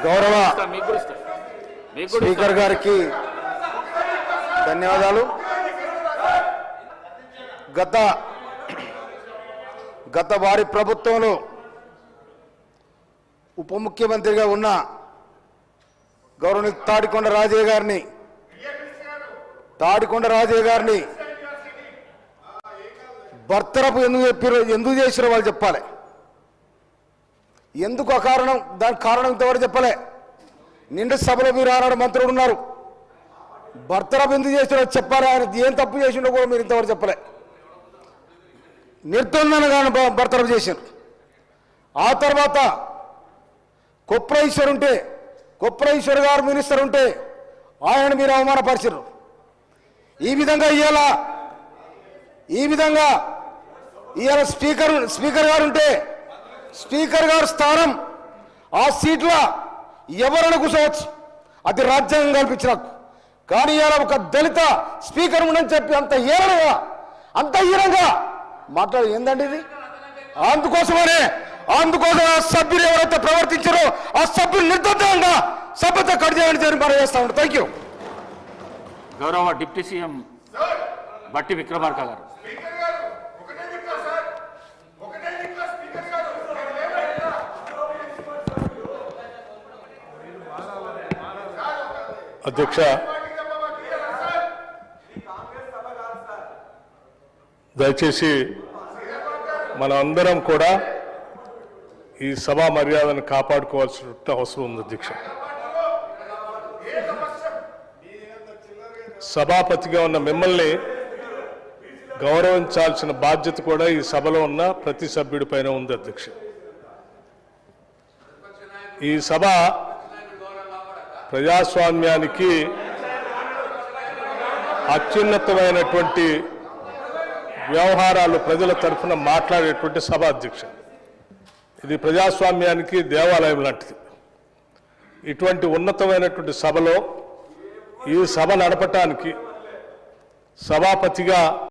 గౌరవ స్పీకర్ గారికి ధన్యవాదాలు. గత వారి ప్రభుత్వంలో ఉప ముఖ్యమంత్రిగా ఉన్న గౌరవనీయ తాడికొండ రాజయ్య గారిని బర్తరపు ఎందుకు చేసిరో వాళ్ళు చెప్పాలి. ఎందుకు అకారణం, దానికి కారణం ఇంతవరకు చెప్పలే. నిండు సభలో మీరు ఆనాడు మంత్రులు ఉన్నారు, బర్తరపు ఎందుకు చేసిరో చెప్పాలి. ఆయన ఏం తప్పు చేసిండో కూడా మీరు ఇంతవరకు చెప్పలే. నిర్దోషంగా బర్తరపు చేశారు. ఆ తర్వాత కొప్రేశ్వర్ గారు మినిస్టర్ ఉంటే ఆయన మీరు అవమానపరిచారు. ఈ విధంగా ఇవాళ స్పీకర్ గారు ఉంటే స్పీకర్ గారు స్థానం ఆ సీట్లో ఎవరైనా కూర్చోవచ్చు, అది రాజ్యాంగం కల్పించిన. కానీ ఇవాళ ఒక దళిత స్పీకర్ ఉండని చెప్పి అంత హీనంగా మాట్లాడు ఏందండి ఇది? అందుకోసం ఆ సభ్యులు ఎవరైతే ప్రవర్తించారో ఆ సభ్యులు నిర్దోషంగా సభ్యత కట్ చేయాలని మనం చేస్తా ఉంటాం. Thank you. గౌరవ డిప్యూటీ సీఎం బట్టి విక్రమార్క గారు. అధ్యక్ష, దయచేసి మన అందరం కూడా ఈ సభా మర్యాదను కాపాడుకోవాల్సిన అవసరం ఉంది. అధ్యక్ష, సభాపతిగా ఉన్న మిమ్మల్ని గౌరవించాల్సిన బాధ్యత కూడా ఈ సభలో ఉన్న ప్రతి సభ్యుడి పైన ఉంది. అధ్యక్ష, ఈ సభ ప్రజాస్వామ్యానికి అత్యున్నతమైనటువంటి వ్యవహారాలు ప్రజల తరఫున మాట్లాడేటువంటి సభ. అధ్యక్ష, ఇది ప్రజాస్వామ్యానికి దేవాలయం లాంటిది. ఇటువంటి ఉన్నతమైనటువంటి సభలో ఈ సభ నడపటానికి సభాపతిగా